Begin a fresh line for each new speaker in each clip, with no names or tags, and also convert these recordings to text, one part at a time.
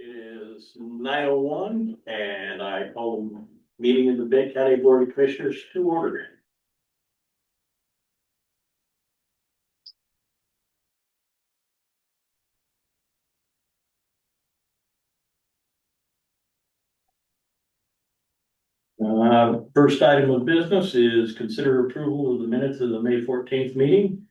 It is 9:01 and I call the meeting of the Benton County Board of Commissioners to order. First item of business is consider approval of the minutes of the May 14th meeting.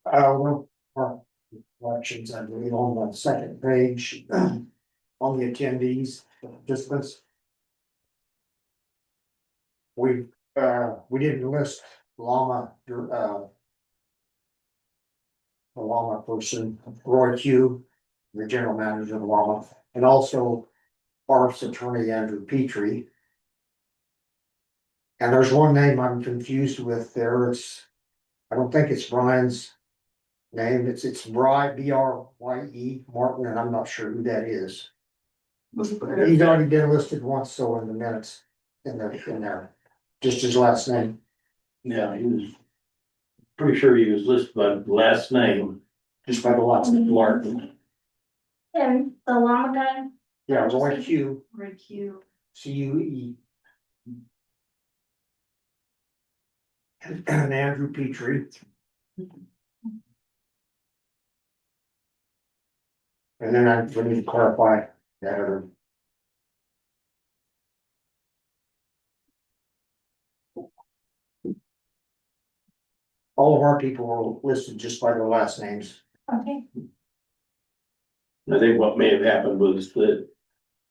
Well, elections, I believe, on the second page, on the attendees, participants. We didn't list Llama, the Llama person, Roy Q, the general manager of Llama, and also Arf's attorney, Andrew Petrie. And there's one name I'm confused with there. I don't think it's Brian's name. It's Brye, Martin, and I'm not sure who that is. He's already been listed once, so in the minutes, in there, just his last name.
Yeah, he was pretty sure he was listed by the last name,
Just by the last name.
Martin.
And the llama guy?
Yeah, Roy Q,
Roy Q.
CUE. And Andrew Petrie. And then we need to clarify that other. All of our people are listed just by their last names.
Okay.
I think what may have happened was that,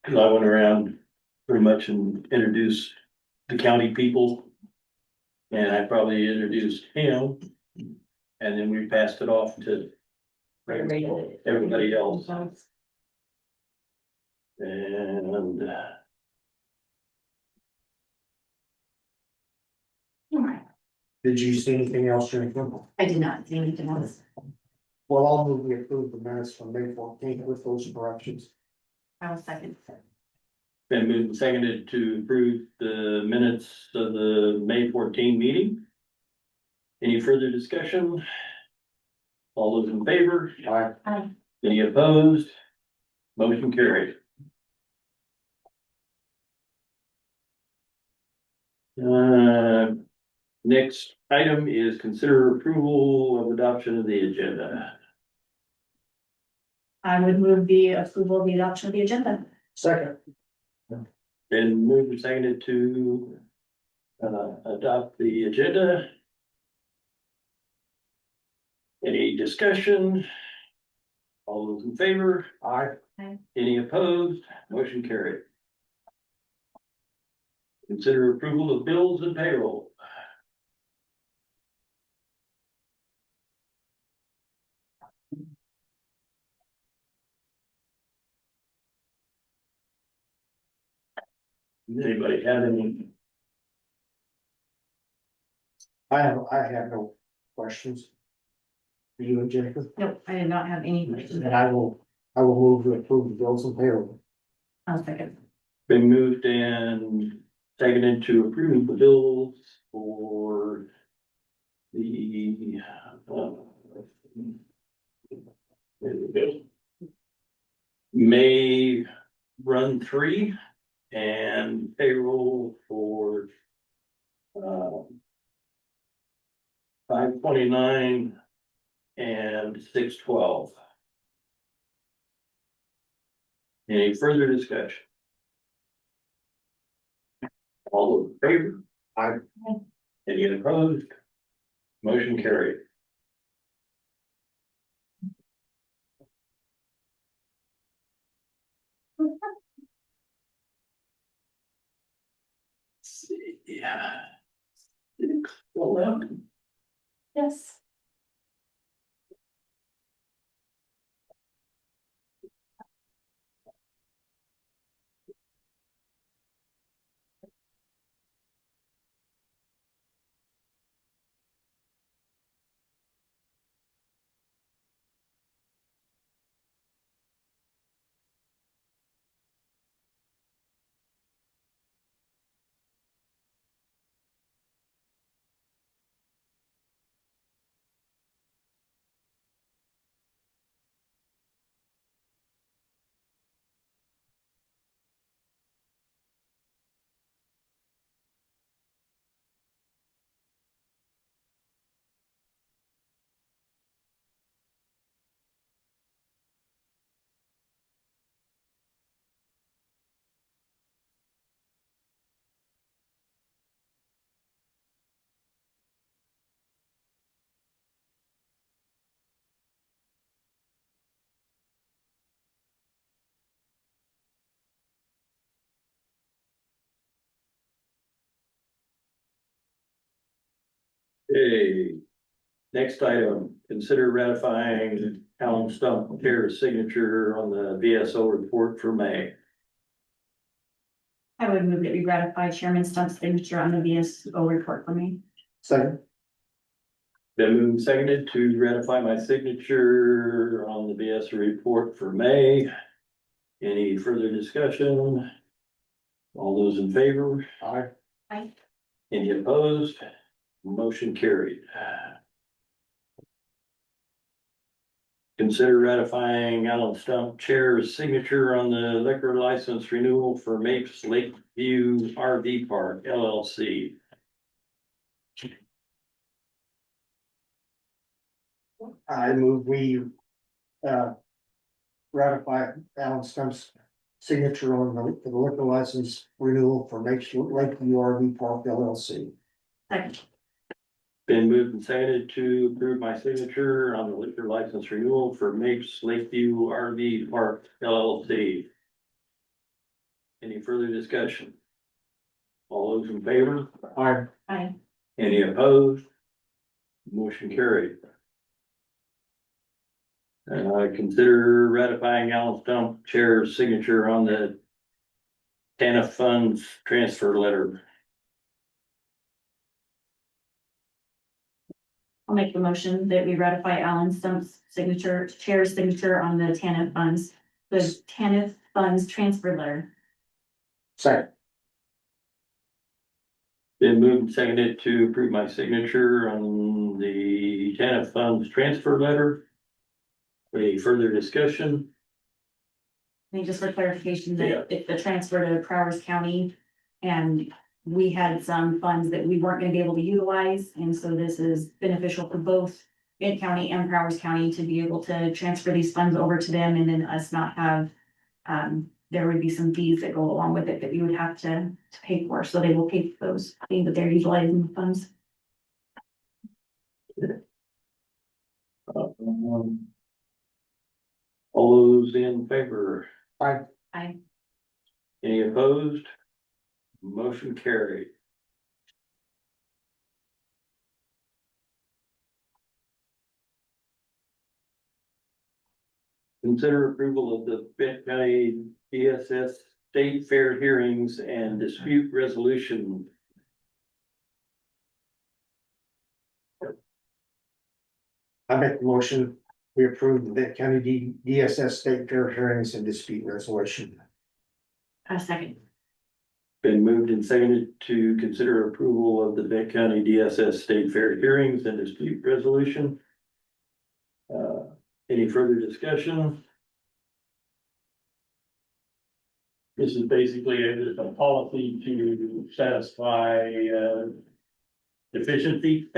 cause I went around pretty much and introduced the county people. And I probably introduced him, and then we passed it off to everybody else. And
Did you see anything else, Jennifer?
I did not see anything else.
Well, I'll move we approve the minutes from May 14th with those corrections.
I was second.
been moved and seconded to approve the minutes of the May 14 meeting. Any further discussion? All those in favor?
Aye.
Any opposed? Motion carried. Next item is consider approval of adoption of the agenda.
I would move the approval of the adoption of the agenda.
Second.
Been moved and seconded to adopt the agenda. Any discussion? All those in favor?
Aye.
Any opposed? Motion carried. Consider approval of bills and payroll. Does anybody have any?
I have no questions. For you and Jennifer,
Nope, I did not have any questions.
and I will move to approve the bills and payroll.
I'll second.
Been moved and seconded to approve the bills for the May run 3 and payroll for 5/29 and 6/12. Any further discussion? All those in favor?
Aye.
Any opposed? Motion carried. See, yeah. 11.
Yes.
Okay. Next item, consider ratifying Alan Stump Chair's signature on the BSO report for May.
I would move that we ratify Chairman Stump's signature on the BSO report for me.
Second.
Been moved and seconded to ratify my signature on the BSO report for May. Any further discussion? All those in favor?
Aye.
Aye.
Any opposed? Motion carried. Consider ratifying Alan Stump Chair's signature on the liquor license renewal for Mapes Lakeview RV Park LLC.
I move we, ratify Alan Stump's signature on the liquor license renewal for Lakeview RV Park LLC.
Second.
Been moved and seconded to approve my signature on the liquor license renewal for Mapes Lakeview RV Park LLC. Any further discussion? All those in favor?
Aye.
Aye.
Any opposed? Motion carried. Consider ratifying Alan Stump Chair's signature on the TANF funds transfer letter.
I'll make the motion that we ratify Alan Stump's signature, Chair's signature on the TANF funds, the TANF funds transfer letter.
Second.
Been moved and seconded to approve my signature on the TANF funds transfer letter. Any further discussion?
I think just for clarification
Yeah.
that if the transfer to Prowers County and we had some funds that we weren't gonna be able to utilize, and so this is beneficial for both Benton County and Prowers County to be able to transfer these funds over to them and then us not have, there would be some fees that go along with it that we would have to pay for, so they will pay for those things that they're utilizing the funds.
All those in favor?
Aye.
Aye.
Any opposed? Motion carried. Consider approval of the Benton County DSS State Fair hearings and dispute resolution.
I make the motion, we approve the Benton County DSS State Fair hearings and dispute resolution.
A second.
Been moved and seconded to consider approval of the Benton County DSS State Fair hearings and dispute resolution. Any further discussion? This is basically a policy to satisfy deficiency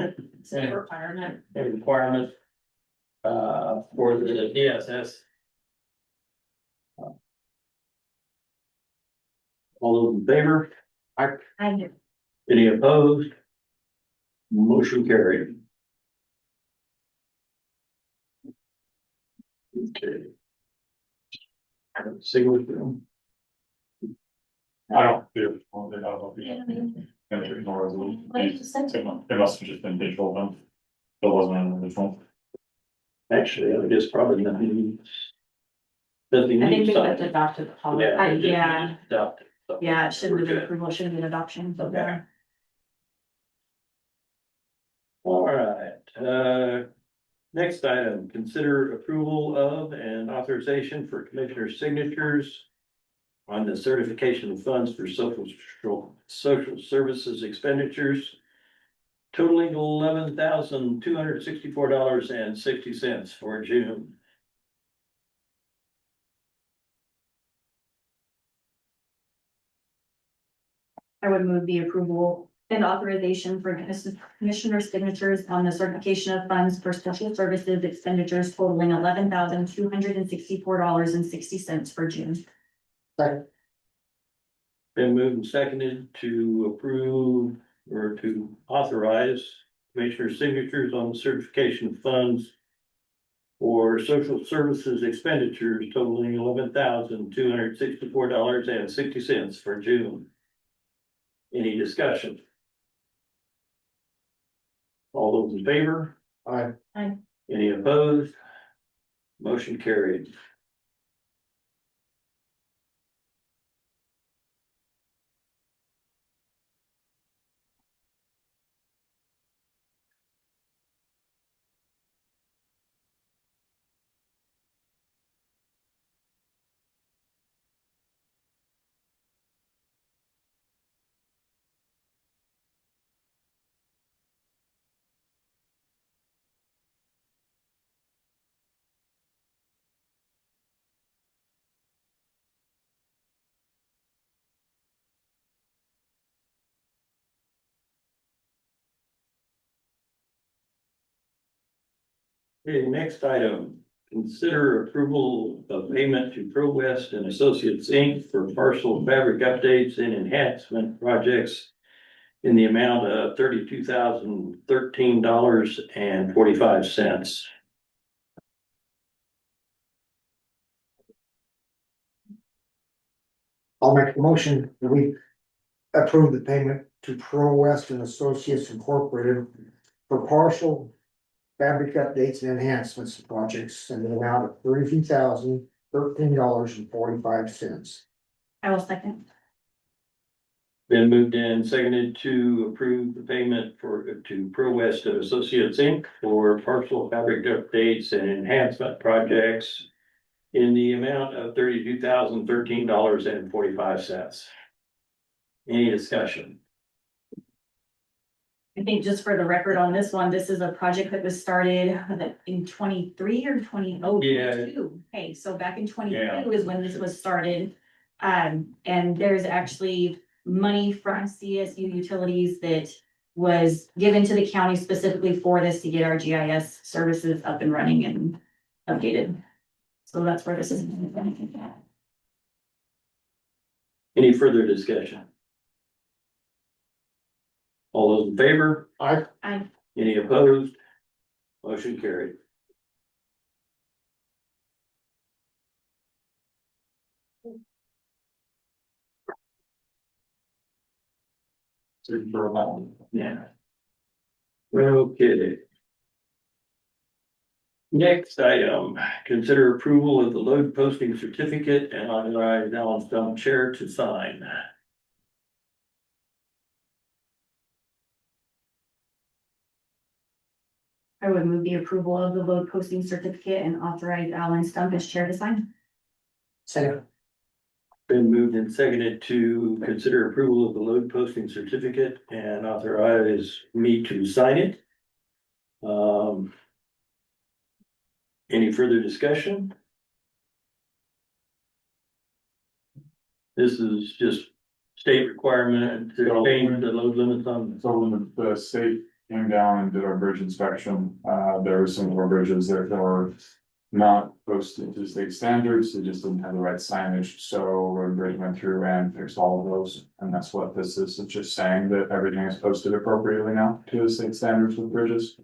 State requirement.
and requirement for the DSS. All those in favor?
I do.
Any opposed? Motion carried. Okay. Signature.
I don't feel. Well, they have a- Gonna ignore resolution.
What did you say?
It must have just been digital then. It wasn't an original.
Actually, I guess probably nothing. Doesn't
I think
need
we
something.
have to adopt the policy.
Yeah. it just
Yeah,
needs adopted, so.
yeah, it shouldn't have been
We're good.
approval, it should have been adoption, but
Okay. All right, next item, consider approval of and authorization for commissioner signatures on the certification of funds for social services expenditures totaling $11,264.60 for June.
I would move the approval and authorization for commissioner signatures on the certification of funds for special services expenditures totaling $11,264.60 for June.
Second.
Been moved and seconded to approve or to authorize commissioner signatures on the certification of funds for social services expenditures totaling $11,264.60 for June. Any discussion? All those in favor?
I,
Any opposed? Motion carried. Okay, next item, consider approval of payment to Pro West and Associates, Inc. for partial fabric updates and enhancement projects in the amount of $32,013.45.
I'll make the motion that we approve the payment to Pro West and Associates Incorporated for partial fabric updates and enhancements projects in the amount of $32,013.45.
I will second.
Been moved and seconded to approve the payment to Pro West and Associates, Inc. for partial fabric updates and enhancement projects in the amount of $32,013.45. Any discussion?
I think just for the record on this one, this is a project that was started in 23 or 20. Oh,
Yeah.
22. Okay, so back in 22
Yeah.
is when this was started. And there's actually money from CSU Utilities that was given to the county specifically for this to get our GIS services up and running and updated. So that's where this is.
Any further discussion? All those in favor?
I,
Any opposed? Motion carried.
For that one.
Yeah. Okay. Next item, consider approval of the load posting certificate and authorize Alan Stone Chair to sign.
I would move the approval of the load posting certificate and authorize Alan Stump as chair to sign.
second,
Been moved and seconded to consider approval of the load posting certificate and authorize me to sign it. Any further discussion? This is just state requirement to change the load limits on.
So when the state came down and did our bridge inspection, there were some of our bridges that were not posted to state standards, they just didn't have the right signage, so Road and Bridge went through and fixed all of those. And that's what this is, it's just saying that everything is posted appropriately now to the state standards with bridges.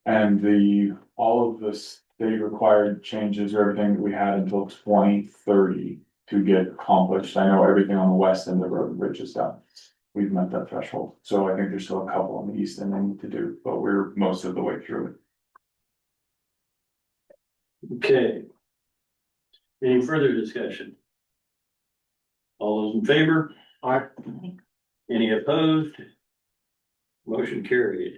And all of the state required changes or everything that we had until 2030 to get accomplished. I know everything on the west end of the road and bridge is done. We've met that threshold, so I think there's still a couple on the east end they need to do, but we're most of the way through it.
Okay. Any further discussion? All those in favor?
I,
Any opposed? Motion carried.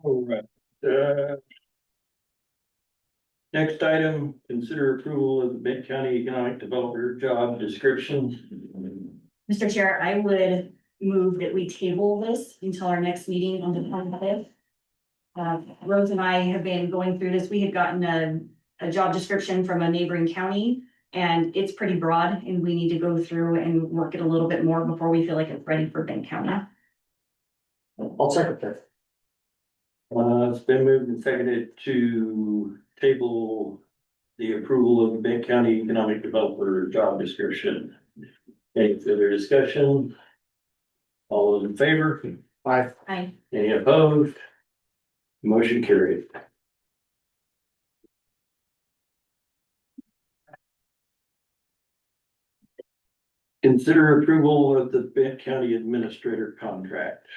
All right. Next item, consider approval of the Benton County Economic Developer job description.
Mr. Chair, I would move that we table this until our next meeting on the 25th. Rose and I have been going through this. We had gotten a job description from a neighboring county, And it's pretty broad and we need to go through and work it a little bit more before we feel like it's ready for Benton County.
I'll second that.
It's been moved and seconded to table the approval of the Benton County Economic Developer job description. Any further discussion? All those in favor?
Hi.
Any opposed? Motion carried. Consider approval of the Benton County Administrator contract.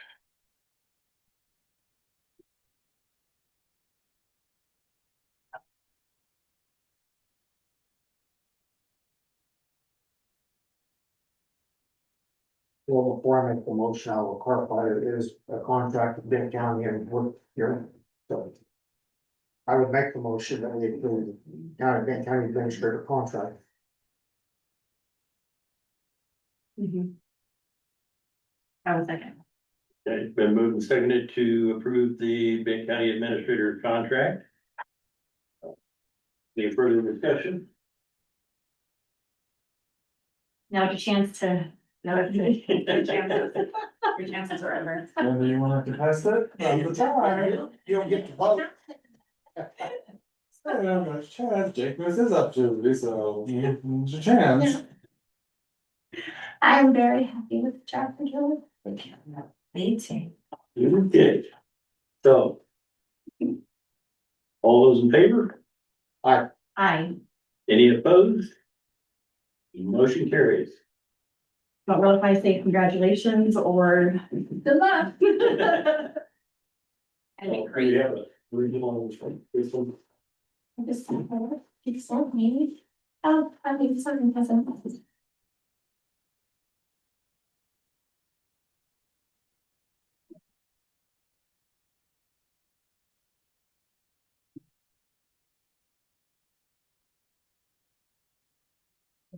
Well, before I make the motion, I will clarify it is a contract with Benton County and work here, so. I would make the motion that we approve the Benton County Administrator contract.
I was second.
Okay, it's been moved and seconded to approve the Benton County Administrator contract. Any further discussion?
Now it's a chance to, your chances are over.
When do you want to pass it?
You don't get to vote.
I don't have much chance, Jake, this is up to me, so it's a chance.
I'm very happy with the job control. Me too.
Okay, so. All those in favor?
I
Any opposed? Motion carries.
don't know if I say congratulations or good luck. I think great.
Yeah, but we're doing all this one. This one.
Just, it's so me. Oh, I think something hasn't.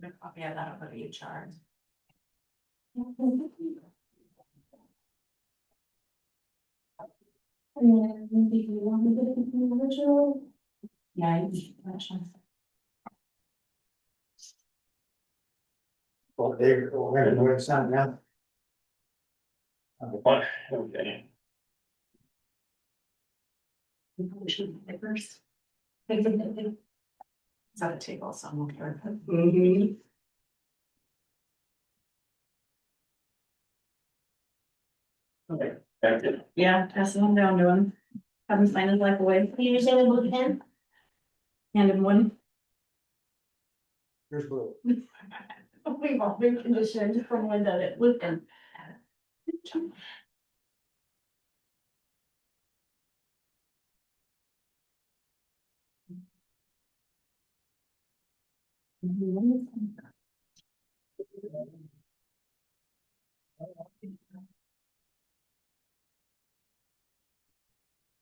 A copy of that over to HR. And maybe you want to get it from the original. Yeah.
Well, David, we're gonna go and sign now.
What? Okay.
First. It's on the table, so I'm okay with it.
Okay. That's it.
Yeah, pass it on down to him. Have him sign his life away. You usually move him. Hand him one.
Here's blue.
We've all been conditioned from when that it lived in.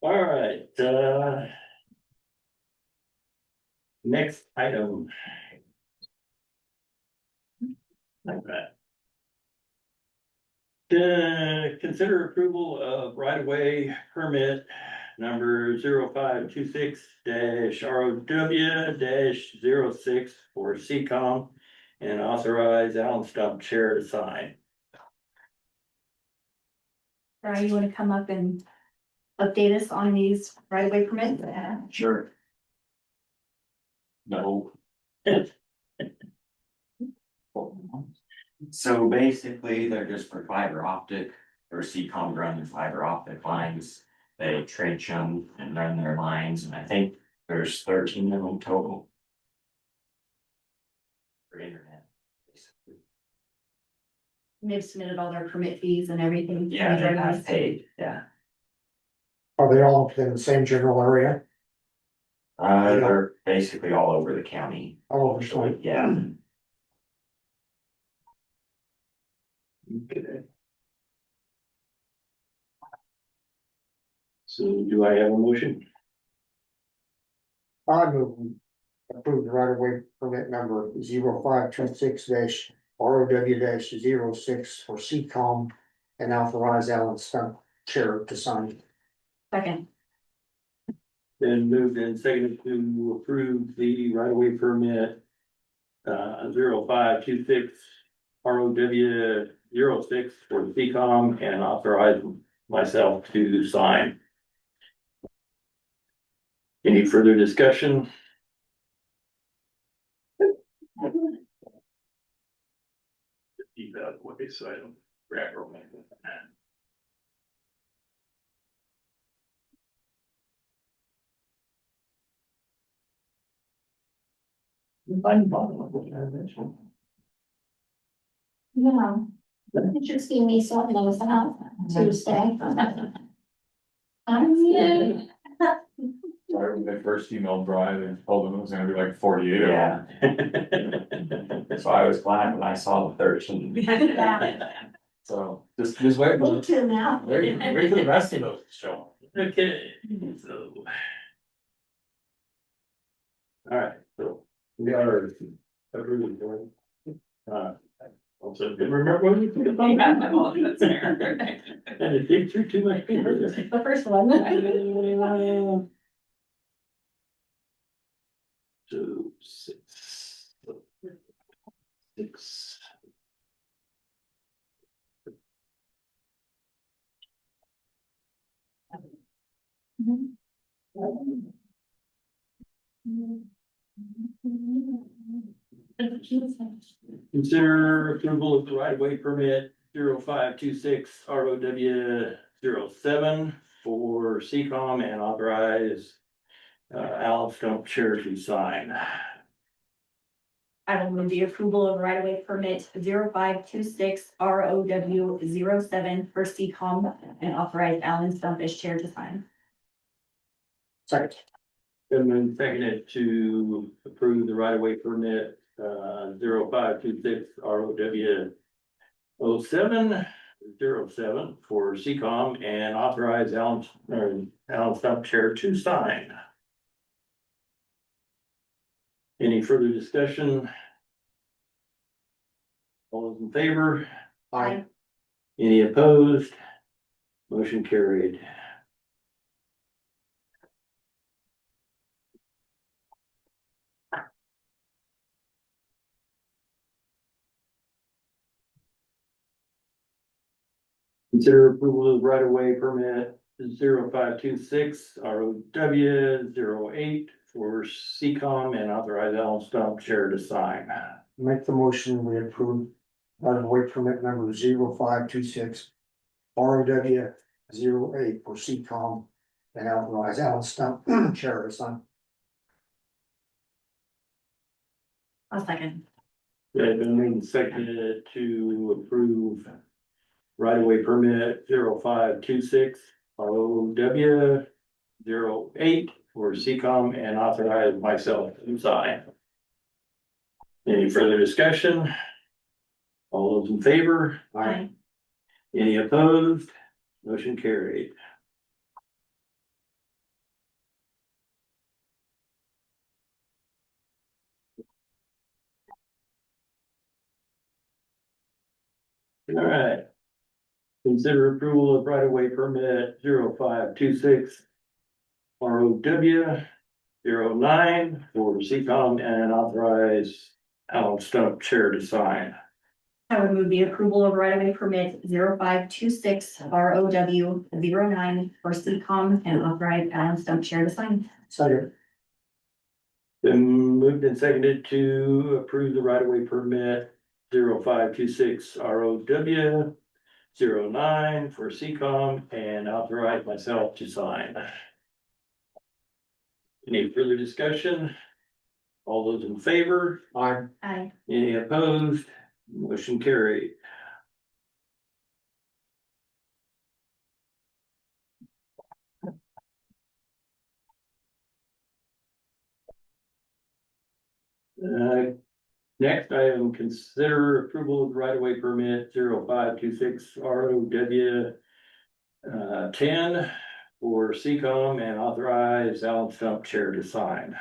All right, next item. Like that. Consider approval of right-of-way permit number 0526 ROW 06 for CCOM and authorize Alan Stump Chair to sign.
Brian, you wanna come up and update us on these right-of-way permits?
Sure. No.
So basically, they're just for fiber optic, or CCOM run their fiber optic lines. They trench them and run their lines, and I think there's 13 of them total. For internet. Basically.
They've submitted all their permit fees and everything.
Yeah, they have paid, yeah.
Are they all in the same general area?
They're basically all over the county.
All over the state?
Yeah.
Okay. So do I have a motion?
I move we approve the right of way permit number 0526 ROW 06 for CCOM and authorize Alan Stump Chair to sign.
Second.
Then moved and seconded to approve the right-of-way permit. 0526 ROW 06 for the CCOM and authorize myself to sign. Any further discussion? Keep that out of the way so I don't grab her.
Yeah, you should see me sorting those out Tuesday. I'm new.
Sorry, when they first emailed Brian, they told him it was gonna be like 48 of them.
Yeah. So I was glad when I saw the 13.
So just wait,
Me too now.
wait for the rest of those to show.
Okay, so. All right, so we are approving. Also, remember when you took
Yeah,
it?
well, that's fair.
And it dig through too much paper.
The first one.
So six. Six. Consider approval of the right of way permit 0526 ROW 07 for CCOM and authorize Al Stump Chair to sign.
I will move the approval of right of way permit 0526 ROW 07 for CCOM and authorize Alan Stump as chair to sign.
Second.
And then seconded to approve the right of way permit 0526 ROW 07 for CCOM and authorize Alan Stump Chair to sign. Any further discussion? All those in favor?
Aye.
Any opposed? Motion carried. Consider approval of right of way permit 0526 ROW 08 for CCOM and authorize Alan Stump Chair to sign.
Make the motion, we approve right of way permit number 0526 ROW 08 for CCOM and authorize Alan Stump, chair to sign.
A second.
They've been moved and seconded to approve right of way permit 0526 ROW 08 for CCOM and authorize myself to sign. Any further discussion? All those in favor?
Aye.
Any opposed? Motion carried. All right. Consider approval of right of way permit 0526 ROW 09 for CCOM and authorize Alan Stump Chair to sign.
I would move the approval of right of way permit 0526 ROW 09 for CCOM and authorize Alan Stump chair to sign.
Second.
Been moved and seconded to approve the right of way permit 0526 ROW 09 for CCOM and authorize myself to sign. Any further discussion? All those in favor?
Aye.
Aye.
Any opposed? Motion carried. Next item, consider approval of right of way permit 0526 ROW 10 for CCOM and authorize Alan Stump Chair to sign.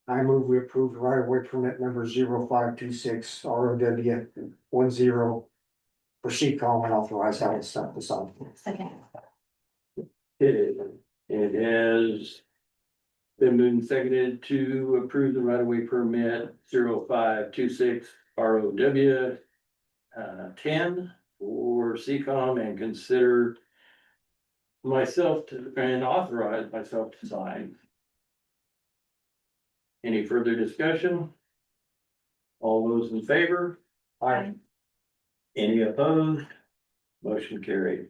I move we approve the right of way permit number 0526 ROW 10 for CCOM and authorize Alan Stump to sign.
Second.
It has Been moved and seconded to approve the right of way permit 0526 ROW 10 for CCOM and consider myself to, and authorize myself to sign. Any further discussion? All those in favor?
Aye.
Any opposed? Motion carried.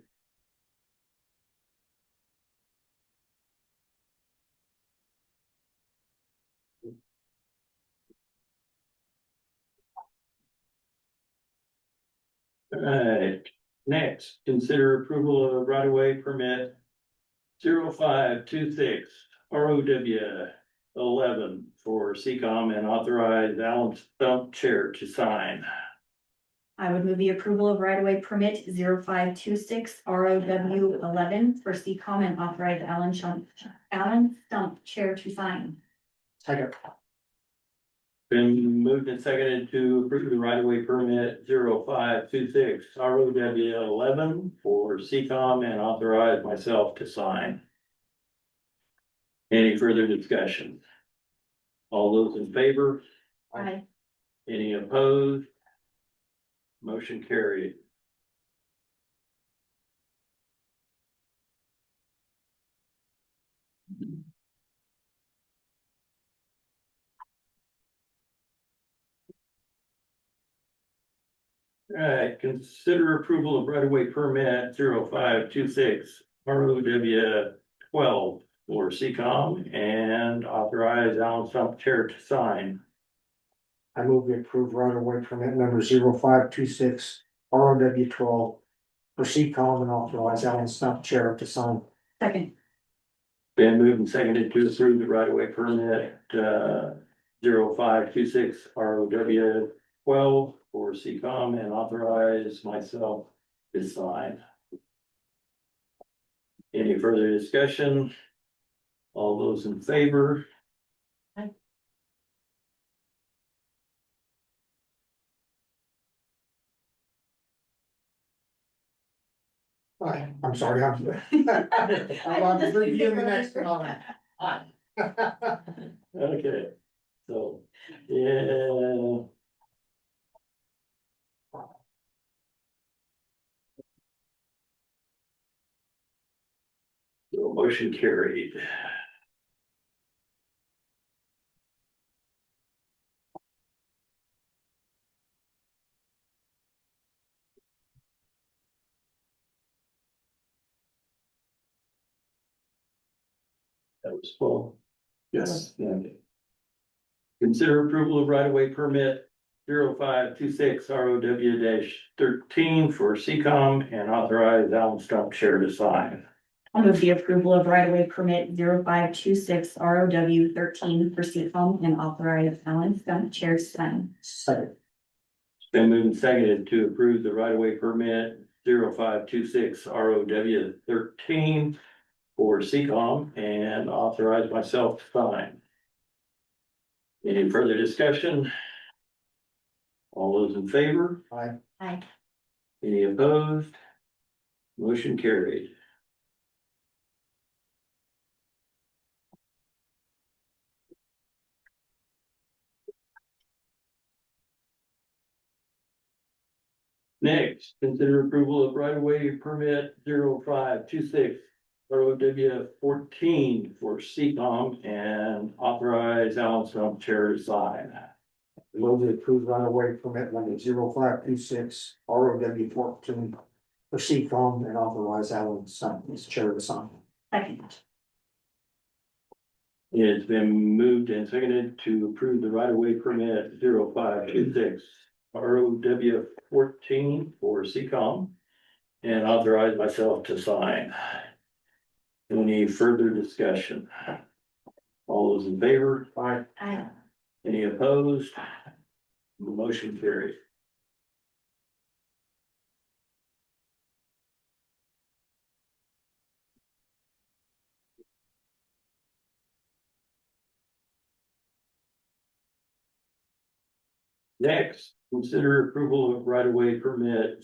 Alright, next, consider approval of right of way permit 0526 ROW 11 for CCOM and authorize Alan Stump Chair to sign.
I would move the approval of right-of-way permit 0526 ROW 11 for CCOM and authorize Alan Stump Chair to sign.
Second.
Been moved and seconded to approve the right of way permit 0526 ROW 11 for CCOM and authorize myself to sign. Any further discussion? All those in favor?
Aye.
Any opposed? Motion carried. Alright, consider approval of right of way permit 0526 ROW 12 for CCOM and authorize Alan Stump Chair to sign.
I move we approve right of way permit number 0526 ROW 12 for CCOM and authorize Alan Stump Chair to sign.
Second.
Been moved and seconded to approve the right of way permit 0526 ROW 12 for CCOM and authorize myself to sign. Any further discussion? All those in favor?
Aye.
Aye. I'm sorry, I'm reviewing the next one.
Okay, so, yeah. So motion carried. That was full.
Yes.
Yeah. Consider approval of right of way permit 0526 ROW 13 for CCOM and authorize Alan Stump Chair to sign.
I'll move the approval of right-of-way permit 0526 ROW 13 for CCOM and authorize Alan Stump Chair to sign.
Second.
Been moved and seconded to approve the right of way permit 0526 ROW 13 for CCOM and authorize myself to sign. Any further discussion? All those in favor?
Aye.
Aye.
Any opposed? Motion carried. Next, consider approval of right of way permit 0526 ROW 14 for CCOM and authorize Alan Stump Chair to sign.
Move to approve right of way permit number 0526 ROW 14 for CCOM and authorize Alan Stump as chair to sign.
Second.
It's been moved and seconded to approve the right of way permit 0526 ROW 14 for CCOM and authorize myself to sign. Any further discussion? All those in favor?
Aye.
Aye.
Any opposed? Motion carried. Next, consider approval of right of way permit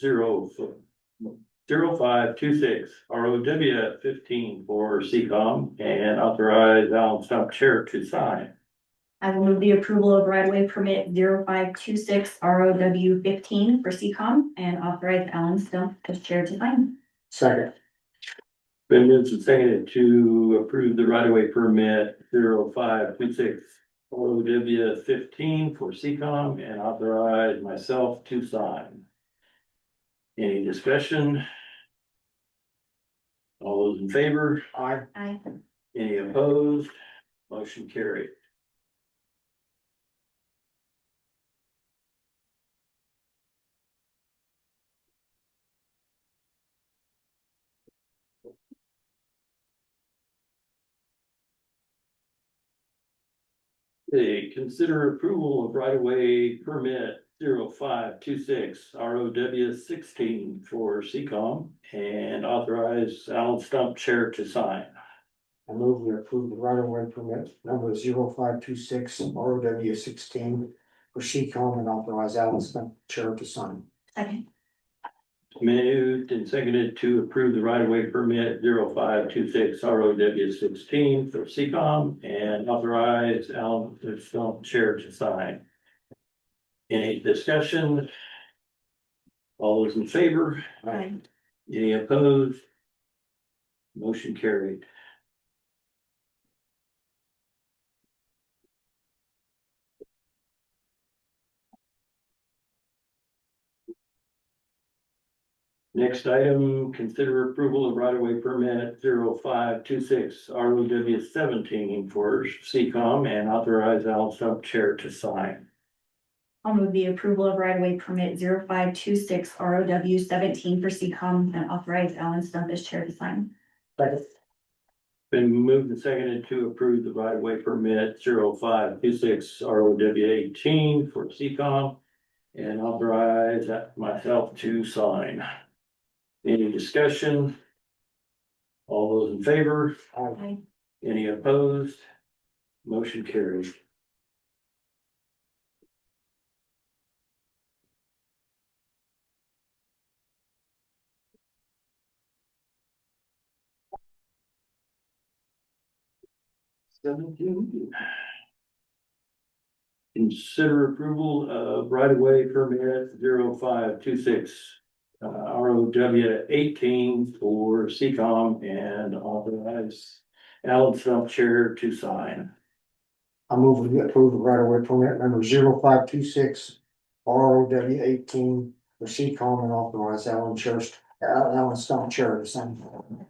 0526 ROW 15 for CCOM and authorize Alan Stump Chair to sign.
I will move the approval of right-of-way permit 0526 ROW 15 for CCOM and authorize Alan Stump as chair to sign.
Second.
Been moved and seconded to approve the right-of-way permit 0526 ROW 15 for CCOM and authorize myself to sign. Any discussion? All those in favor?
Aye.
Aye.
Any opposed? Motion carried. Okay, consider approval of right-of-way permit 0526 ROW 16 for CCOM and authorize Alan Stump Chair to sign.
I move we approve the right of way permit number 0526 ROW 16 for CCOM and authorize Alan Stump Chair to sign.
Second.
Moved and seconded to approve the right-of-way permit 0526 ROW 16 for CCOM and authorize Alan Stump Chair to sign. Any discussion? All those in favor?
Aye.
Any opposed? Motion carried. Next item, consider approval of right-of-way permit 0526 ROW 17 for CCOM and authorize Alan Stump Chair to sign.
I'll move the approval of right-of-way permit 0526 ROW 17 for CCOM and authorize Alan Stump as chair to sign.
Second.
Been moved and seconded to approve the right-of-way permit 0526 ROW 18 for CCOM and authorize myself to sign. Any discussion? All those in favor?
Aye.
Any opposed? Motion carries. Consider approval of right-of-way permit 0526 ROW 18 for CCOM and authorize Alan Stump Chair to sign.
I move we approve the right of way permit number 0526 ROW 18 for CCOM and authorize Alan Stump Chair to sign.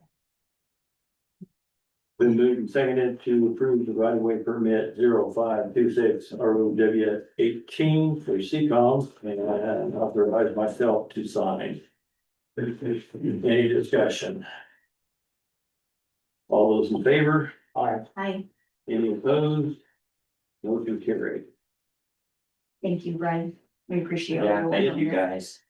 Been moved and seconded to approve the right-of-way permit 0526 ROW 18 for CCOM and authorize myself to sign. Any discussion? All those in favor?
Aye.
Aye.
Any opposed? Motion carried.
Thank you, Brian. We appreciate it.
Yeah, thank you guys.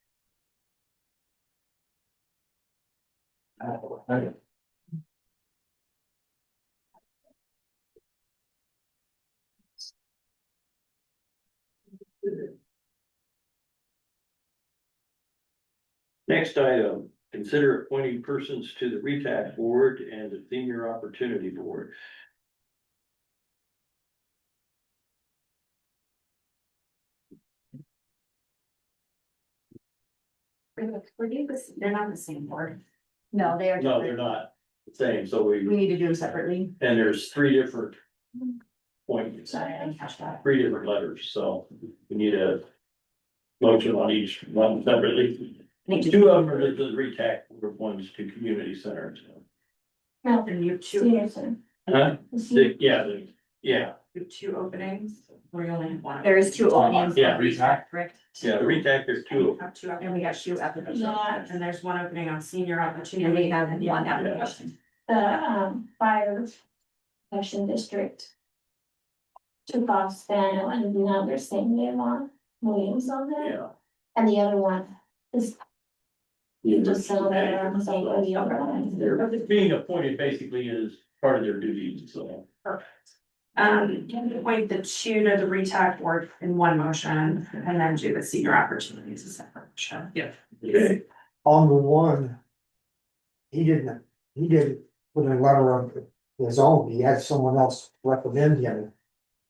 Next item, consider appointing persons to the RETAC board and the Senior Opportunity Board.
They're not the same board. No, they are.
No, they're not the same, so
We
we,
need to do them separately.
and there's three different appointments,
Sorry, I didn't catch that.
three different letters, so we need a motion on each one separately. Two of them are the RETAC board, one's to community centers.
No,
And you have two,
Stevenson.
Huh? Yeah, yeah,
You have two openings, or you only have one?
there is two openings.
Yeah.
Correct.
yeah, the RETAC, there's two.
Have two,
And we got two applications.
and there's one opening on senior
And
opportunity.
we have one application.
The fire protection district took off Spano and now they're saying they want Williams on there.
Yeah.
And the other one is
Yeah.
just so they're on the same with the other one.
They're being appointed basically as part of their duties, so.
You can appoint the two to the RETAC board in one motion, and then do the senior opportunities as a separate motion. Yeah.
Okay.
On the one he didn't put a letter of his own, he had someone else recommend him.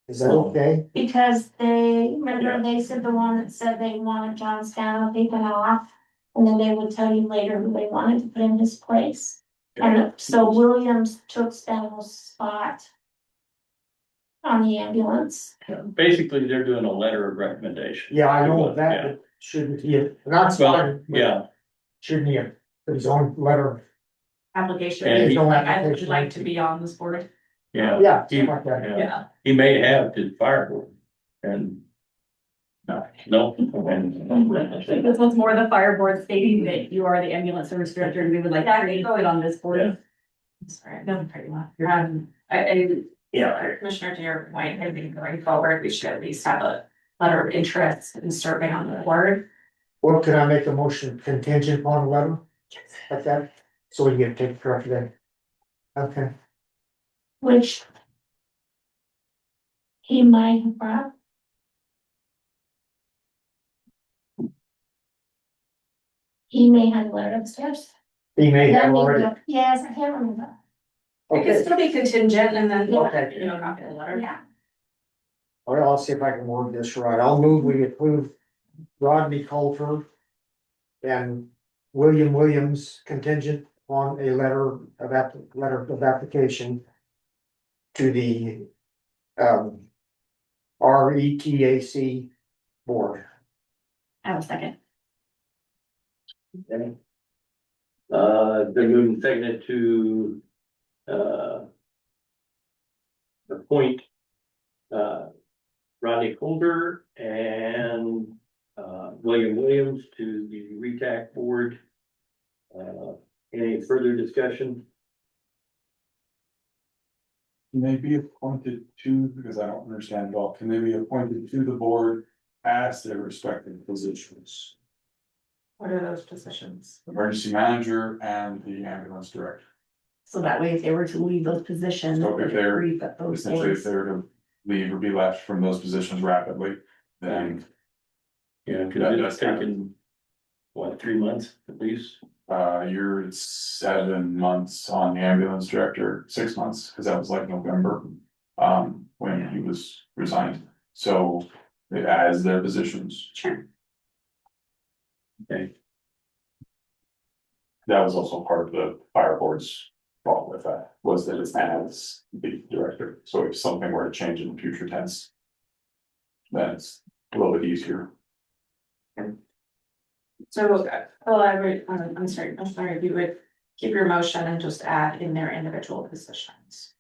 Is that okay?
Because remember they said the one that said they wanted John Stanley taken off. And then they would tell you later who they wanted to put in his place. And so Williams took Stanley's spot. On the ambulance.
Basically, they're doing a letter of recommendation.
Yeah, I know that,
Yeah.
but shouldn't he, and that's
Well,
fine. but
yeah,
Shouldn't he have put his own letter?
Application,
And
His own
like, I would
application?
like to be on this board.
yeah.
Yeah,
He-
something like that.
yeah. He may have to fire board and. No.
This one's more the fire board stating that you are the ambulance service director and we would like for you to sit on this
Yeah.
board.
Sorry, no, pretty much. Commissioner, to your point, I think going forward, we should at least have a letter of interest in serving on the board.
Well, can I make a motion contingent upon a letter? Like that, so we can get it taken care of today. Okay,
Which. He might have brought. He may have a letter upstairs.
he may have already.
Yes, I can't remember.
It could
Okay,
still be contingent and then,
Okay.
you know, not get a letter.
Yeah.
all right, I'll see if I can word this right. I'll move, we approve Rodney Coulter and William Williams contingent on a letter of application to the RETAC board.
I will second.
Okay. Been moved and seconded to, appoint, Rodney Colder and, William Williams to the RETAC board. Any further discussion?
Can they be appointed to, because I don't understand at all, can they be appointed to the board as their respective positions?
What are those positions?
Emergency manager and the ambulance director.
So that way, if they were to leave those positions.
So if they're
brief at those
Essentially, if
days.
they were to leave or be left from those positions rapidly, then
Yeah,
That
cause
does
it's taken, what, 3 months at least?
you're 7 months on the ambulance director, 6 months, because that was like November. When he was resigned, so it adds their positions.
Sure.
Okay,
That was also part of the fire board's fault with that, was that it's as the director, so if something were to change in future tense. Then it's a little bit easier.
So, I'm sorry, if you would keep your motion and just add in their individual positions.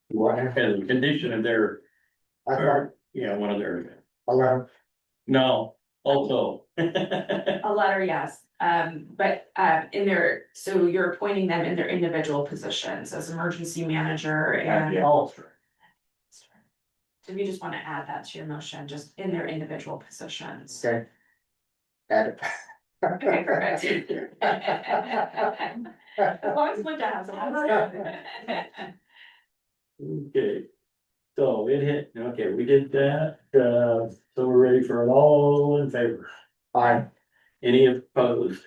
What?
and the condition of their,
I thought
or, yeah, one of their,
a letter,
no, also.
A letter, yes, but in their, so you're appointing them in their individual positions as emergency manager and.
oh,
So if you just wanna add that to your motion, just in their individual positions.
okay. Add it.
Okay, perfect. As long as Linda has it.
Okay, so it hit, okay, we did that, so we're ready for an all in favor.
Aye.
Any opposed?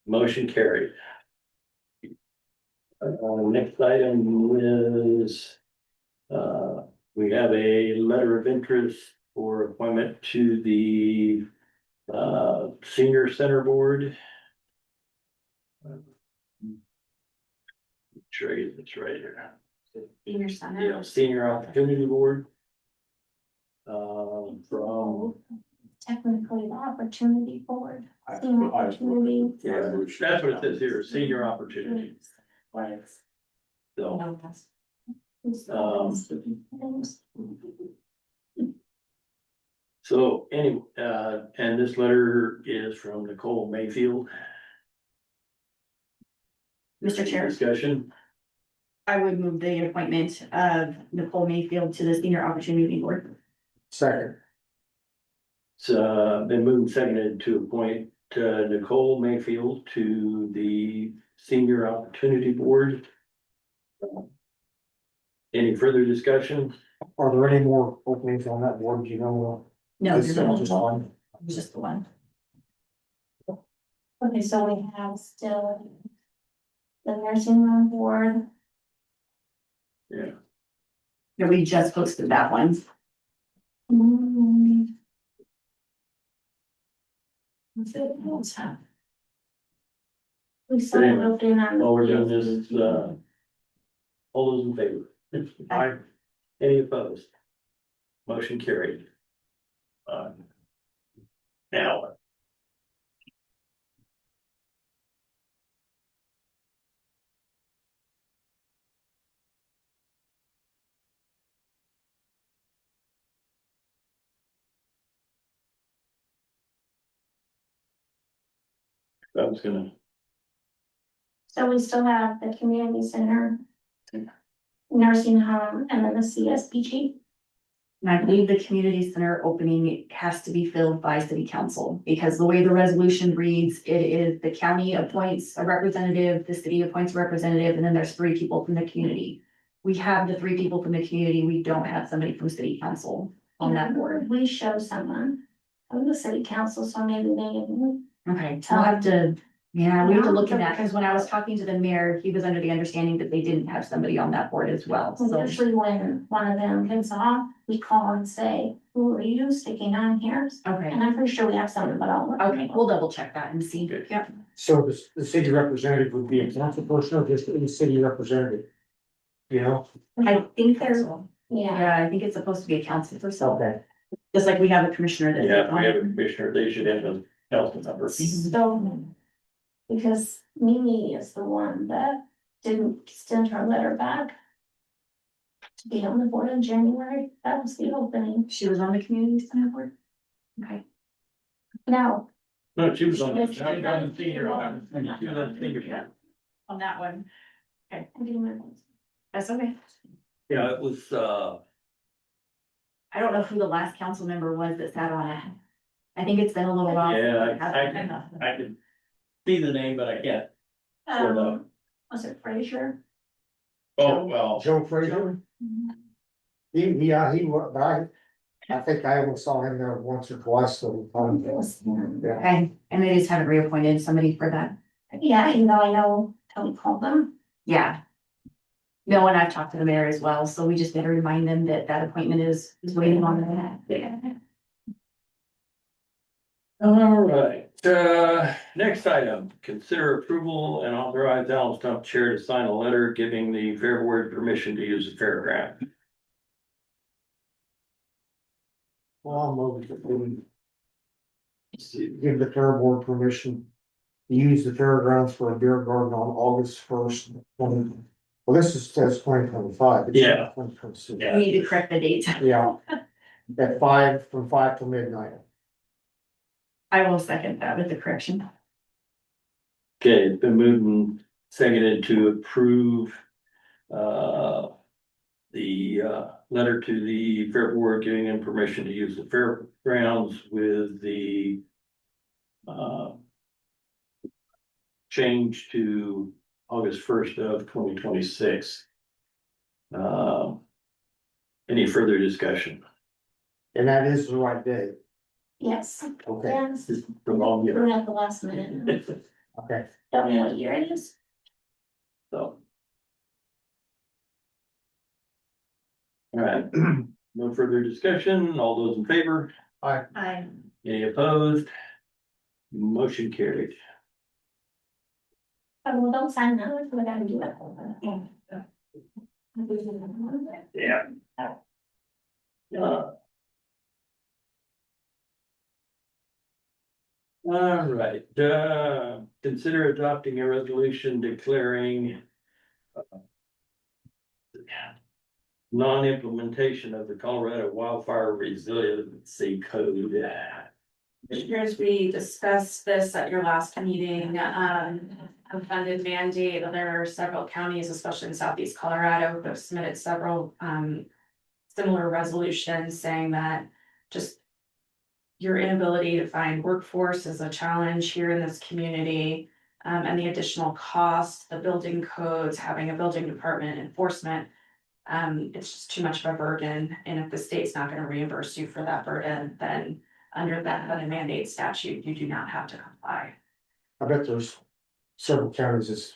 Motion carried. Next item is, we have a letter of interest for appointment to the, senior center board. Sure, it's right here.
Senior center.
Yeah, senior opportunity board. From,
Technically, the opportunity board.
I-
Senior
I-
opportunity.
yeah, that's what it says here, senior opportunity, so.
No, that's-
So anyway, and this letter is from Nicole Mayfield.
Mr. Chair,
Discussion,
I would move the appointment of Nicole Mayfield to the Senior Opportunity Board.
Second,
it's been moved and seconded to appoint Nicole Mayfield to the Senior Opportunity Board. Any further discussion?
are there any more openings on that board, do you know?
No,
Is
there's
there
not
just one?
just the one.
Okay, so we have still the nursing home board.
Yeah,
Yeah, we just posted that one.
Mm. What's it? What's that? We saw
But
it
anyway,
open on the.
while we're doing this, all those in favor?
Aye.
Any opposed? Motion carried. Now. I was gonna,
So we still have the community center. Nursing home and then the CSBG.
And I believe the community center opening has to be filled by city council, because the way the resolution reads, it is the county appoints a representative, the city appoints a representative, and then there's 3 people from the community. We have the 3 people from the community, we don't have somebody from city council on that board.
We show someone of the city council, so maybe they didn't.
Okay, we'll have to, yeah, we have to look at that, because when I was talking to the mayor, he was under the understanding that they didn't have somebody on that board as well,
So
so.
usually when one of them gets off, we call and say, who are you sticking on here?
Okay,
And I'm pretty sure we have someone, but I'll.
okay, we'll double check that and see.
Okay.
Yep.
So the city representative would be a council person or just a city representative? You know?
I think there's,
Yeah,
yeah, I think it's supposed to be a council person,
Okay.
just like we have a commissioner that.
yeah, if we have a commissioner, they should have a council member.
so, because Mimi is the one that didn't send her letter back. To be on the board in January, that was the opening.
She was on the community center board? Okay.
No,
No, she was on,
Yes,
she was on the senior one. She was on the senior one.
On that one,
I didn't remember.
that's okay.
Yeah, it was,
I don't know who the last council member was that sat on it. I think it's been a little while.
yeah, I can see the name, but I can't. Sort of.
Was it Frazier?
Oh, well.
Joe Frazier? He was, but I think I only saw him there once or twice, so.
It was him.
Yeah.
Okay, and they just haven't reappointed somebody for that.
Yeah, even though I know Tony called them.
Yeah. No, and I've talked to the mayor as well, so we just better remind them that that appointment is waiting on that.
Yeah.
All right, next item, consider approval and authorize Alan Stump Chair to sign a letter giving the fair board permission to use the fairground.
Well, I'll move that we give the fair board permission to use the fairgrounds for a beer garden on August 1st. Well, this is, says 2025. It's
Yeah.
2026.
Yeah.
We need to correct the date.
Yeah. At from 5 till midnight.
I will second that with the correction.
Okay, it's been moved and seconded to approve. The letter to the fair board giving them permission to use the fairgrounds with the. Change to August 1st of 2026. Any further discussion?
And that is the right day.
Yes,
Okay,
yes.
Just the wrong year.
We're at the last minute.
okay.
Don't know what year it is.
So. All right, no further discussion, all those in favor,
I.
any opposed? Motion carried.
Oh, well, don't sign that, we gotta do it.
Yeah. All right, consider adopting a resolution declaring. Non-implementation of the Colorado Wildfire Resiliency Code.
Commissioners, we discussed this at your last meeting, unfunded mandate. There are several counties, especially in southeast Colorado, who have submitted several, similar resolutions saying that just your inability to find workforce is a challenge here in this community, and the additional cost, the building codes, having a building department enforcement. It's just too much of a burden, and if the state's not gonna reimburse you for that burden, then under that funded mandate statute, you do not have to comply.
I bet there's several counties that's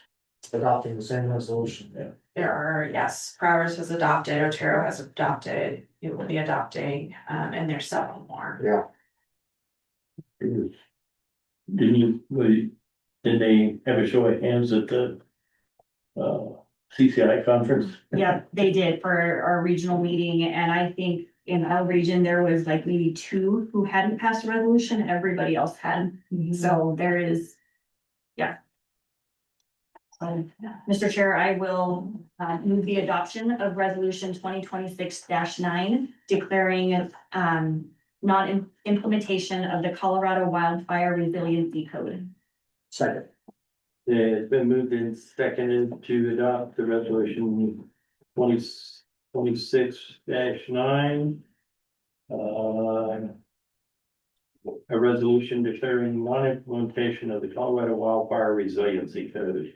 adopting the same resolution.
There are, yes, Prowers has adopted, Otero has adopted, it will be adopting, and there's several more.
Yeah,
Didn't they have a show of hands at the CCI conference?
Yeah, they did for our regional meeting, and I think in our region, there was like maybe two who hadn't passed a resolution, everybody else had, so there is. Yeah. So, Mr. Chair, I will move the adoption of resolution 2026-9, declaring non-implementation of the Colorado Wildfire Resiliency Code.
second.
It's been moved and seconded to adopt the resolution 2026-9. A resolution declaring non-implementation of the Colorado Wildfire Resiliency Code.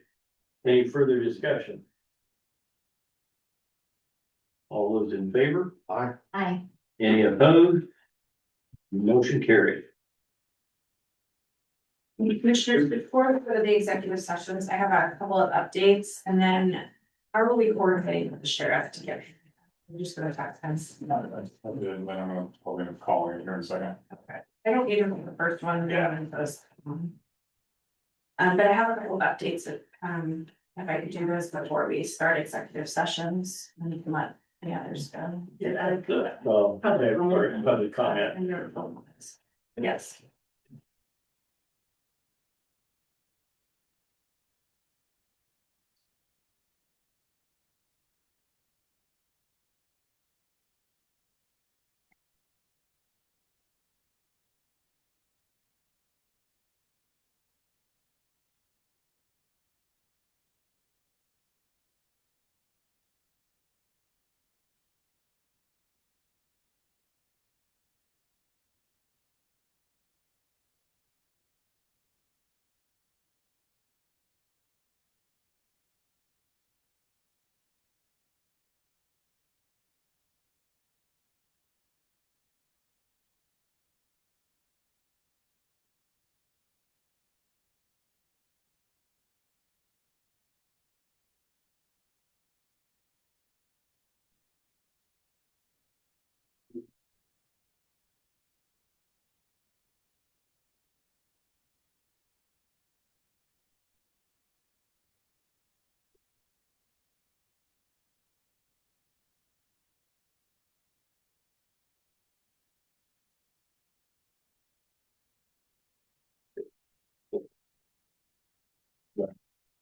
Any further discussion? All those in favor?
Aye.
Any opposed? Motion carried.
Commissioners, before we go to the executive sessions, I have a couple of updates, and then I will be coordinating with the sheriff to get. I'm just gonna talk sense.
Then I'm probably gonna call you here in a second.
Okay, I don't need to from the first one.
Yeah.
But I have a couple of updates that, if I could do this before we start executive sessions, and you can let the others go.
Public comment.
And your phone lines. Yes.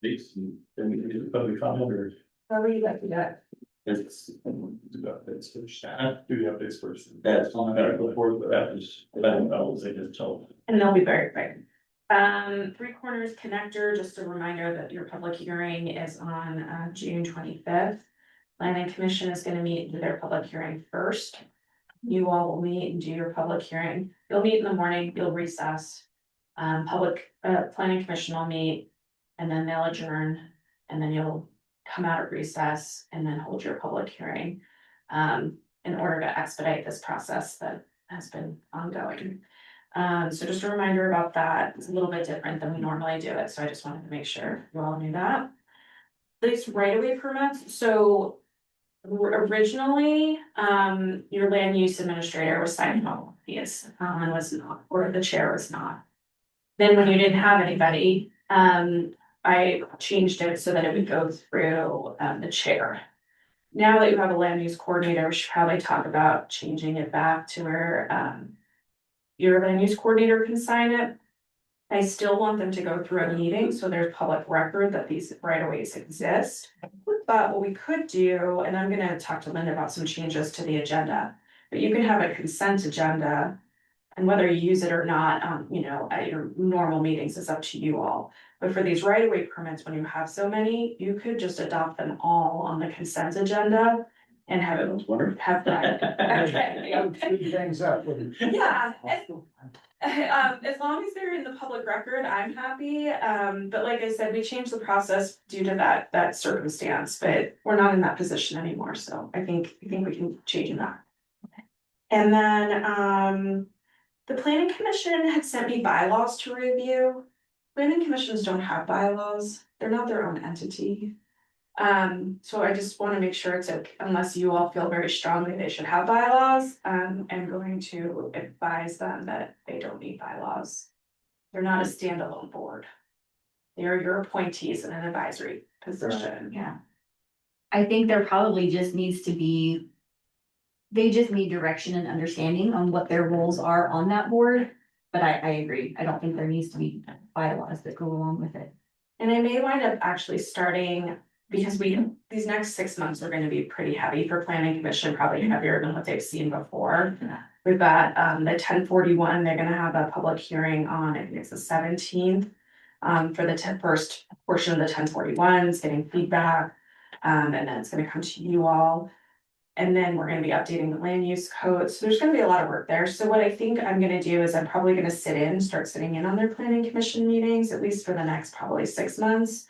These, then we do the public comment or?
How are you like to do it?
It's.
Do the updates first. Do the updates first.
That's on that before, but that was, I was just told.
And they'll be very quick. Three Corners Connector, just a reminder that your public hearing is on June 25th. Planning Commission is gonna meet and do their public hearing first. You all will meet and do your public hearing. You'll meet in the morning, you'll recess. Planning Commission will meet, and then they'll adjourn, and then you'll come out of recess and then hold your public hearing. In order to expedite this process that has been ongoing. So just a reminder about that. It's a little bit different than we normally do it, so I just wanted to make sure you all knew that. These right-of-way permits, so originally, your land use administrator was signing all of these, and was not, or the chair was not. Then when you didn't have anybody, I changed it so that it would go through, the chair. Now that you have a land use coordinator, we should probably talk about changing it back to where, your land use coordinator can sign it. I still want them to go through a meeting, so there's public record that these right of ways exist. But what we could do, and I'm gonna talk to Linda about some changes to the agenda, but you can have a consent agenda. And whether you use it or not, at your normal meetings is up to you all. But for these right of way permits, when you have so many, you could just adopt them all on the consent agenda. And have it, have that.
Speed things up. wouldn't it?
Yeah, as long as they're in the public record, I'm happy, but like I said, we changed the process due to that circumstance, but we're not in that position anymore, so I think we can change that. And then, the planning commission had sent me bylaws to review. planning commissions don't have bylaws, they're not their own entity. So I just wanna make sure it's okay, unless you all feel very strongly they should have bylaws, I'm going to advise them that they don't need bylaws. They're not a standalone board. They are your appointees in an advisory position.
Yeah. I think there probably just needs to be. They just need direction and understanding on what their roles are on that board, but I agree, I don't think there needs to be bylaws that go along with it.
And I may wind up actually starting, because these next 6 months are gonna be pretty heavy for planning commission, probably heavier than what they've seen before.
Yeah.
We've got the 1041, they're gonna have a public hearing on, I think it's the 17th. For the first portion of the 1041s, getting feedback, and then it's gonna come to you all. And then we're gonna be updating the land use code, so there's gonna be a lot of work there, so what I think I'm gonna do is I'm probably gonna start sitting in on their planning commission meetings, at least for the next probably 6 months.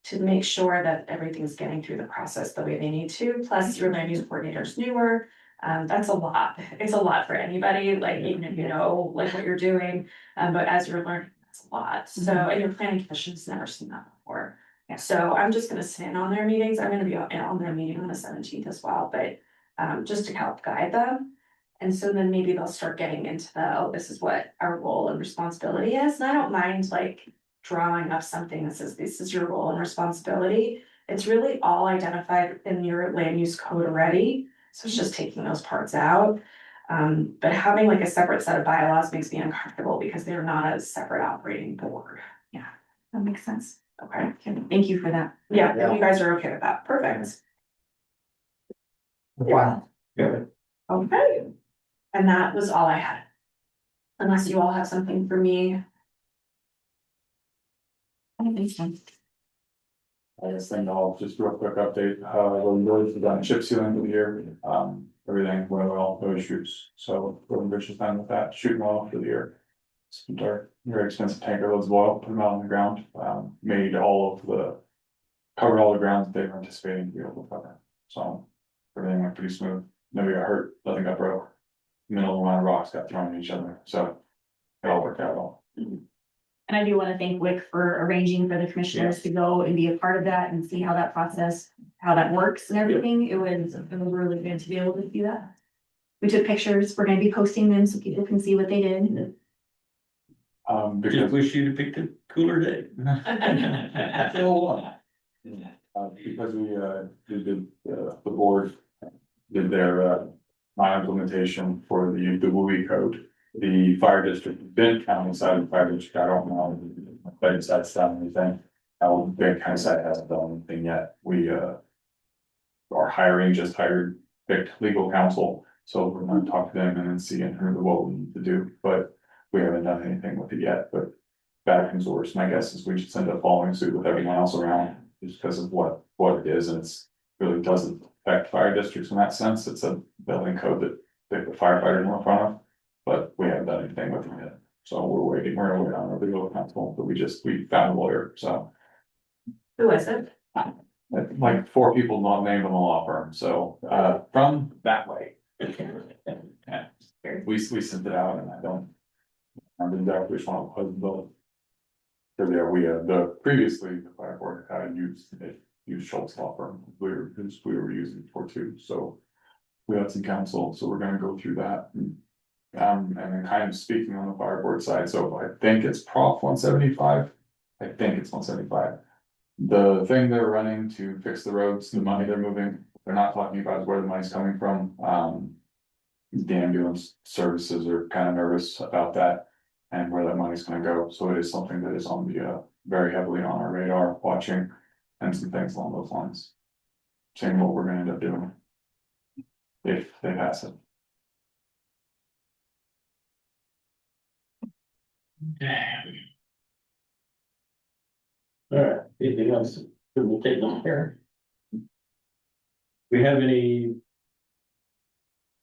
To make sure that everything's getting through the process the way they need to, plus your land use coordinator's newer. That's a lot, it's a lot for anybody, like even if you know like what you're doing, but as you're learning, that's a lot, so, and your planning commission's never seen that before.
Yeah.
So I'm just gonna sit in on their meetings, I'm gonna be on their meeting on the 17th as well, but just to help guide them. And so then maybe they'll start getting into oh, this is what our role and responsibility is, and I don't mind like drawing up something that says this is your role and responsibility. It's really all identified in your land use code already, so it's just taking those parts out. But having like a separate set of bylaws makes me uncomfortable because they're not a separate operating board.
That makes sense.
Okay,
Thank you for that.
yeah, if you guys are okay with that, perfect.
Wow.
Okay. And that was all I had. Unless you all have something for me.
I don't think so.
I just think I'll just real quick update, the roads have done chip sealing for the year, everything went well, no issues, so we're in good shape with that, shooting oil for the year. Spent our very expensive tanker loads of oil, put them out on the ground, made covered all the grounds that they were anticipating to be able to cover, so. Everything went pretty smooth, nobody got hurt, nothing got broke, minimal amount of rocks got thrown at each other, so. It all worked out well.
And I do want to thank Wick for arranging for the commissioners to go and be a part of that and see how that process, how that works and everything. It was really good to be able to do that. We took pictures, we're gonna be posting them so people can see what they did.
Just
Because
wish you'd have picked a cooler day.
because we did the board did their my implementation for the WUI code. The fire district, Benton County side of the fire district, I don't know, but it's that's done anything. Benton County side hasn't done anything yet. We are hiring, just hired, picked legal counsel. So we're gonna talk to them and then see in terms of what we need to do, but we haven't done anything with it yet, but. Bad comes worse, my guess is we should end up following suit with everyone else around, just because of what it is, and it's. Really doesn't affect fire districts in that sense, it's a building code that the firefighters were in front of. But we haven't done anything with it yet, so we're gonna wait on our legal counsel, but we found a lawyer, so.
Who is it?
Like 4 people not named in the law firm, so from that way. We sent it out and I don't remember which one it was, but. So there, previously, the fire board had used Schultz law firm, we were using it for too, so. We had some counsel, so we're gonna go through that. And then kind of speaking on the fire board side, so I think it's Prop 175. I think it's 175. The thing they're running to fix the roads, the money they're moving, they're not talking about where the money's coming from. The ambulance services are kind of nervous about that. And where that money's gonna go, so it is something that is on the very heavily on our radar, watching. And some things along those lines. Seeing what we're gonna end up doing. If they pass it.
Alright, anything else? We'll take them here. We have any?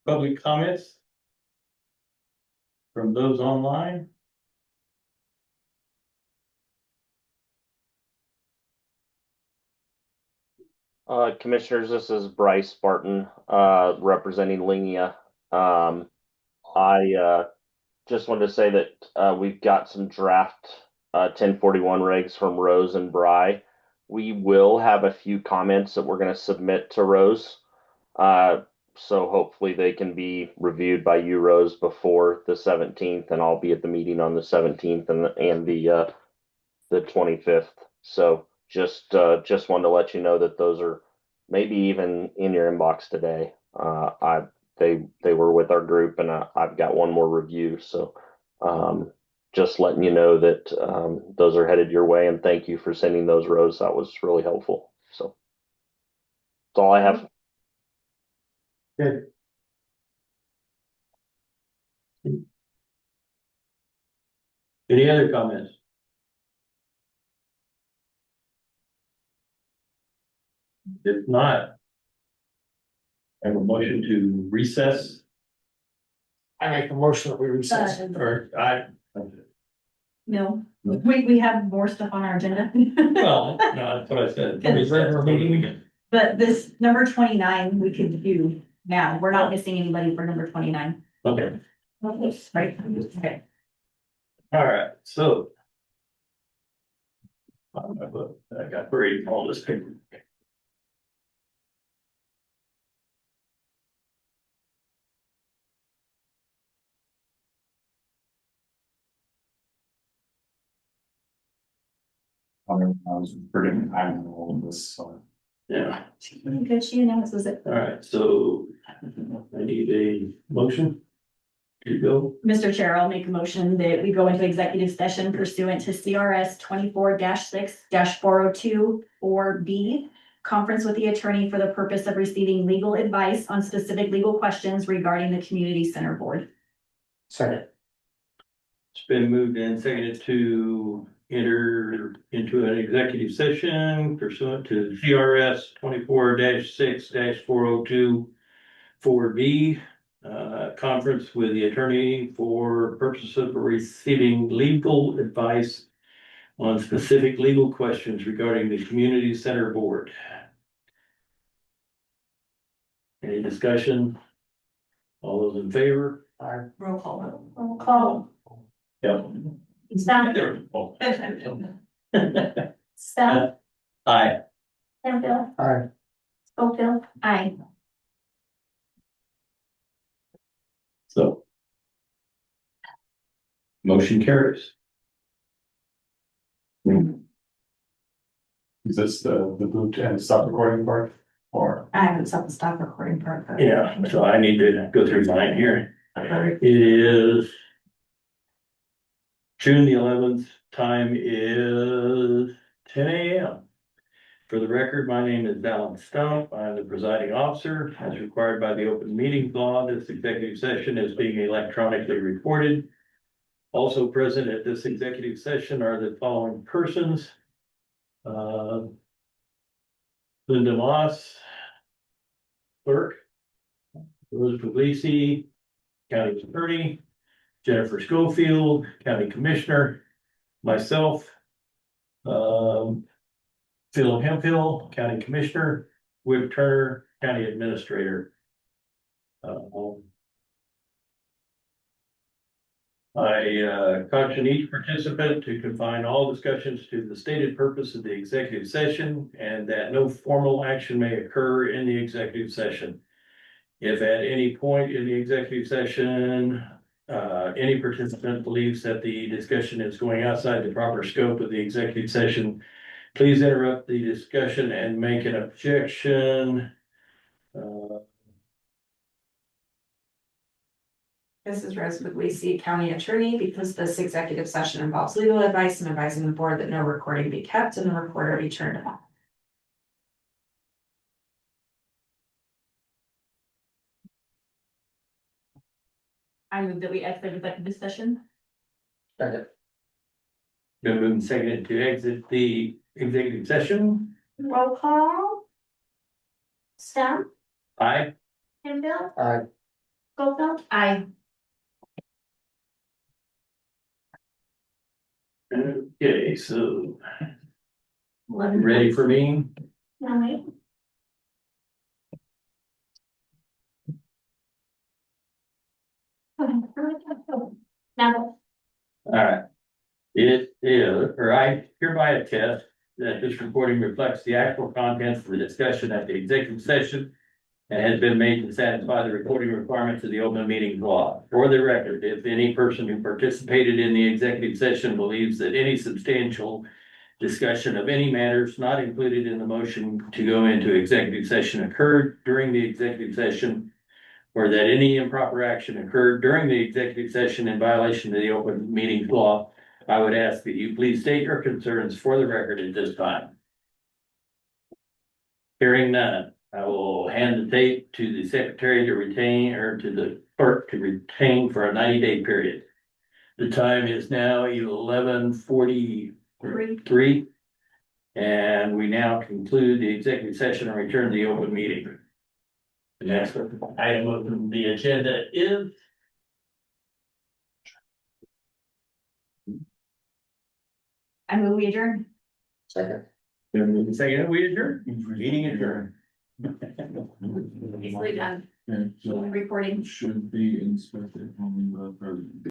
Public comments? From those online?
Commissioners, this is Bryce Barton, representing Lingia. I just wanted to say that we've got some draft 1041 regs from Rose and Bry. We will have a few comments that we're going to submit to Rose. So hopefully they can be reviewed by you, Rose, before the 17th, and I'll be at the meeting on the 17th and the 25th. So just wanted to let you know that those are maybe even in your inbox today. They were with our group, and I've got one more review. So just letting you know that those are headed your way, and thank you for sending those, Rose. That was really helpful. So that's all I have.
Good.
Any other comments? If not, I have a motion to recess,
I make a motion that we recess.
or
No, we have more stuff on our agenda.
well, no, that's what I said.
Regular meeting.
But this number 29, we could do now. We're not missing anybody for number 29.
Okay,
Right? Okay.
all right, so. I got buried in all this paper.
I was pretty, I don't know all of this, so.
Yeah,
Good, she announces it.
all right, so I need a motion. You go.
Mr. Chair, I'll make a motion that we go into executive session pursuant to CRS 24-6-402 or B. Conference with the attorney for the purpose of receiving legal advice on specific legal questions regarding the community center board.
Second.
It's been moved and seconded to enter into an executive session pursuant to CRS 24-6-402 4B. Conference with the attorney for purposes of receiving legal advice on specific legal questions regarding the community center board. Any discussion? All those in favor?
Roll call.
Roll call.
Yep.
Stop. Stop.
Aye.
Campbell.
Aye.
Schofield.
Aye.
So. Motion carries.
Is this the boot and stop recording part, or?
I haven't set the stop recording part. but-
Yeah, so I need to go through mine here. It is June the 11th, time is 10 a.m. For the record, my name is Alan Stump. I'm the presiding officer. As required by the open meetings law, this executive session is being electronically recorded. Also present at this executive session are the following persons. Linda Moss, clerk, Elizabeth Lisi, county attorney, Jennifer Schofield, county commissioner, myself, Phil Hemphill, county commissioner, Whip Turner, county administrator. I caution each participant to confine all discussions to the stated purpose of the executive session and that no formal action may occur in the executive session. If at any point in the executive session, any participant believes that the discussion is going outside the proper scope of the executive session, please interrupt the discussion and make an objection.
This is Rose Puglisi, County Attorney, because this executive session involves legal advice and advising the board that no recording be kept and the recorder be turned off.
I move that we exit executive session.
Second.
Been moved and seconded to exit the executive session.
Roll call. Stump.
Aye.
Campbell.
Aye.
Schofield.
Aye.
Okay, so ready for me?
No, wait. Okay. Now,
All right. It is, or I hereby attest that this recording reflects the actual contents of the discussion at the executive session and has been made to satisfy the recording requirements of the open meetings law. For the record, if any person who participated in the executive session believes that any substantial discussion of any matters not included in the motion to go into executive session occurred during the executive session, or that any improper action occurred during the executive session in violation of the open meetings law, I would ask that you please state your concerns for the record at this time. Hearing none, I will hand the tape to the secretary to retain, or to the clerk to retain for a 90-day period. The time is now 11:43. And we now conclude the executive session and return to the open meeting. The next item of the agenda is
I move we adjourn.
Second.
second, we adjourn, meeting adjourned.
Easily done.
And so
Recording.
should be inspected only by the president.